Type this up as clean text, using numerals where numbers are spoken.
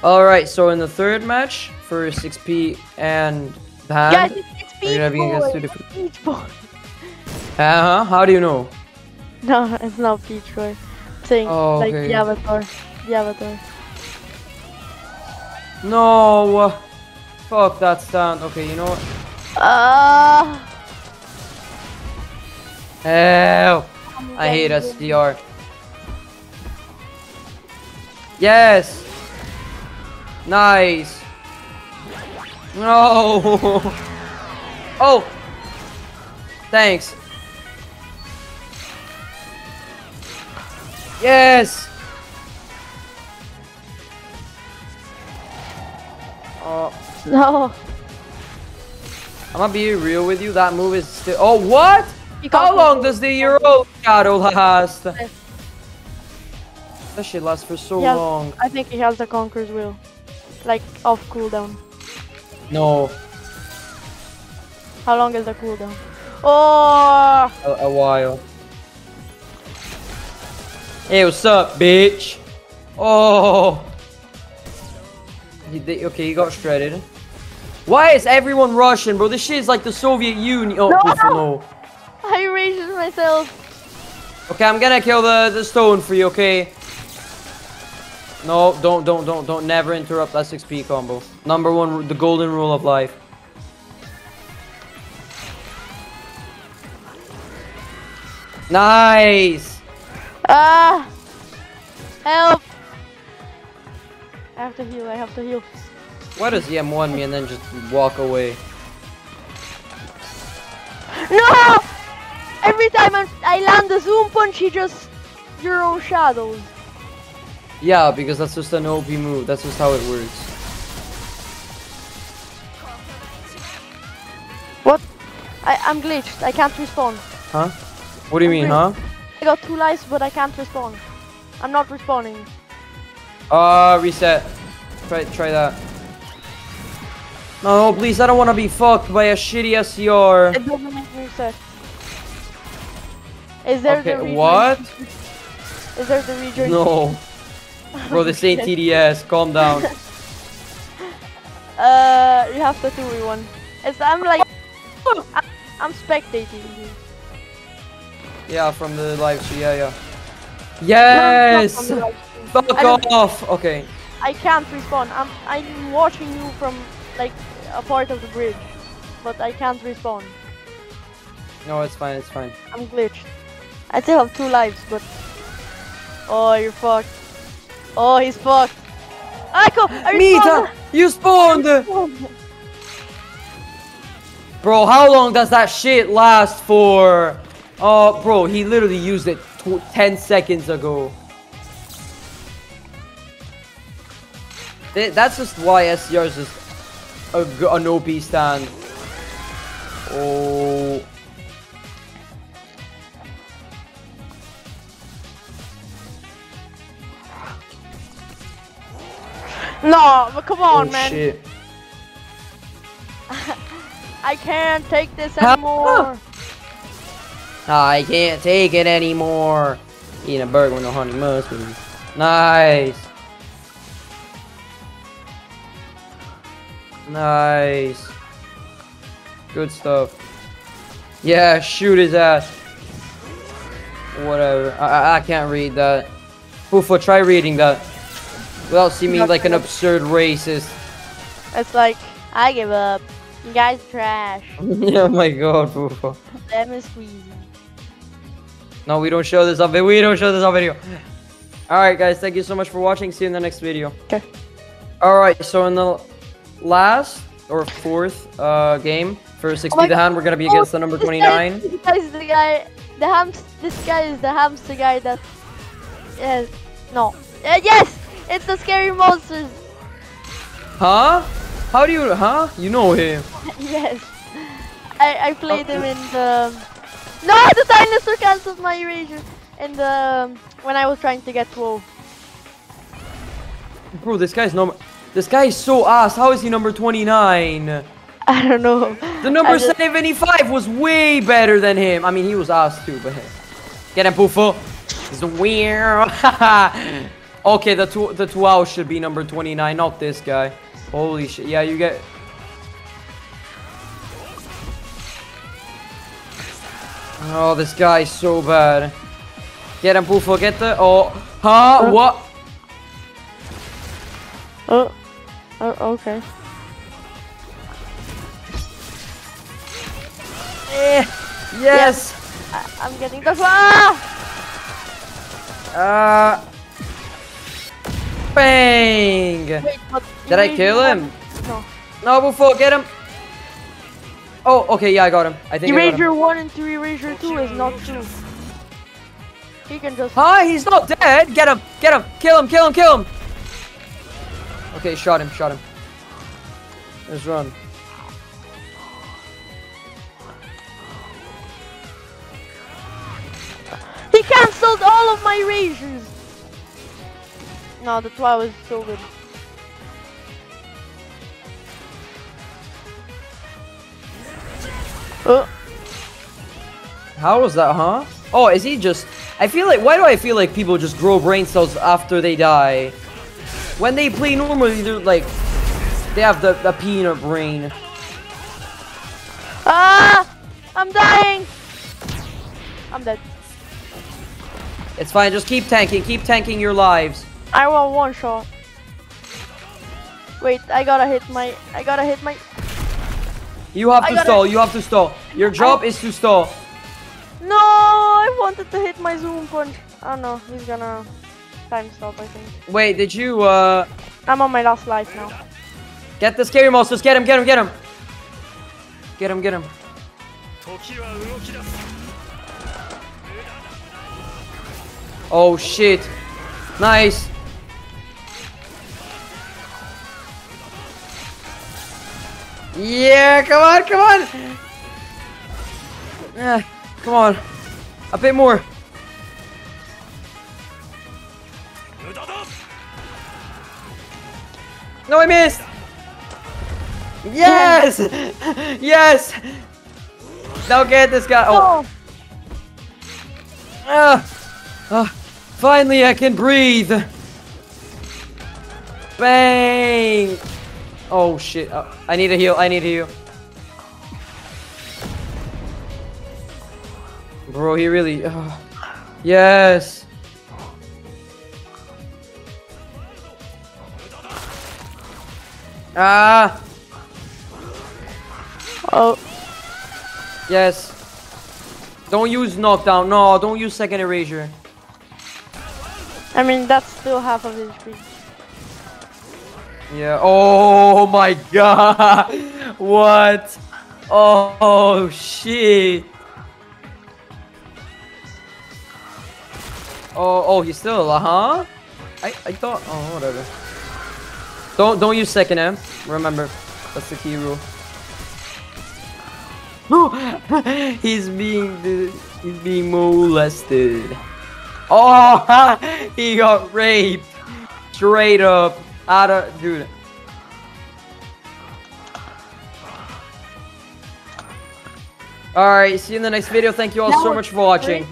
Alright, so in the third match for 6P and Ban, Guys, it's we're gonna be Beach against Boy. two different. Beach Boy. How do you know? No, it's not Beach Boy. Saying Oh, like okay. the avatar. The avatar. No! Fuck that stand. Okay, you know what? Hell! I hate SDR. Yes! Nice! No! Oh! Thanks. Yes! Oh, No. I'm gonna be real with you. That move is still. Oh, what? You can't How long control does the Euro shadow last? That shit lasts for so He has- long. I think he has the Conqueror's Will. Like off cooldown. No, How long is the cooldown? Oh! a while. Hey, what's up, bitch? Oh. Okay, he got shredded. Why is everyone Russian, bro? This shit is like the Soviet Union. Oh, No! no. I erased myself. Okay, I'm gonna kill the stone for you, okay? No, don't never interrupt that 6P combo. Number one, the golden rule of life. Nice! Ah! Help! I have to heal, I have to heal. Why does he M1 me and then just walk away? No! Every time I land the zoom punch, he just Euro shadows. Yeah, because that's just an OP move. That's just how it works. What? I'm glitched. I can't respawn. Huh? What do you mean, huh? I got 2 lives, but I can't respawn. I'm not respawning. Reset. Try that. No, please, I don't want to be fucked by a shitty SCR. It doesn't make me reset. Is there the Okay, rejoin? what? Is there the rejoin? No. Bro, this ain't TDS. Calm down. You have to 2v1. I'm like, I'm spectating you. Yeah, from the live stream. Yeah. Yes! No, Fuck off! Okay. I can't respawn. I'm watching you from like a part of the bridge, but I can't respawn. No, it's fine, it's fine. I'm glitched. I still have 2 lives, but oh, you're fucked. Oh, he's fucked. Aiko, I Mita! You spawned! respawned. Bro, how long does that shit last for? Oh, bro, he literally used it 10 seconds ago. That's just why SCR is just an OP stand. Oh. No, but come on, Oh, man. shit. I can't take this anymore. I can't take it anymore. Eating a burger with no honey mustard. Nice. Nice. Good stuff. Yeah, shoot his ass. Whatever. I can't read that. Fufa, try reading that. Without seeming like an absurd racist. It's like, I give up. You guys trash. Oh my god, Fufa. Lemon squeezy. No, we don't show this on video. We don't show this on video. Alright, guys. Thank you so much for watching. See you in the next video. Okay. Alright, so in the last or fourth game for 6P the hand, we're gonna be against the number 29. This guy is the guy. This guy is the hamster guy that. Yes. No. Yes. It's the scary monsters. Huh? How do you? Huh? You know him? Yes. I played him in the. No, the dinosaur cancelled my erasure. In the when I was trying to get 12. Bro, this guy's number. This guy is so ass. How is he number 29? I don't know. The number 75 was way better than him. I mean, he was ass too, but hey. Get him, Poofo. He's weird. Okay, the two hours should be number 29, not this guy. Holy shit. Yeah, you get. Oh, this guy is so bad. Get him, Poofo. Get the. Oh, huh? What? Oh, okay. Yes. I'm getting the. Bang! Wait, but Did I kill him? No. No, Buffo, get him! Oh, okay, yeah, I got him. I think I got him. Erasure 1 and Erasure 2 is not true. He can just... Huh? He's not dead! Get him! Get him! Kill him! Kill him! Kill him! Okay, shot him. Shot him. Let's run. He cancelled all of my erasures! No, the 12 is so good. Oh. How was that, huh? Oh, is he just... I feel like... Why do I feel like people just grow brain cells after they die? When they play normally, they're like... They have the peanut brain. Ah! I'm dying! I'm dead. It's fine, just keep tanking. Keep tanking your lives. I want one shot. Wait, I gotta hit my... You have to stall. You have to stall. Your job is to stall. No, I wanted to hit my zoom punch. Oh no, he's gonna time stop, I think. Wait, did you I'm on my last life now. get the scary monsters? Get him, get him, get him. Get him, get him. Oh shit. Nice. Yeah, come on, come on. Come on. A bit more. No, I missed. Yes. Yes. Now get this guy. Oh. Finally, I can breathe. Bang. Oh shit. I need a heal. I need a heal. Bro, he really... yes. Ah. Oh. Yes. Don't use knockdown. No, don't use second erasure. I mean, that's still half of his speed. Yeah. Oh my god. What? Oh shit. Oh, he's still alive, huh? I thought. Oh, whatever. Don't use second M. Remember, that's the key rule. he's being molested. Oh, he got raped. Straight up. Dude. Alright, see you in the next video. Thank you all so much for watching.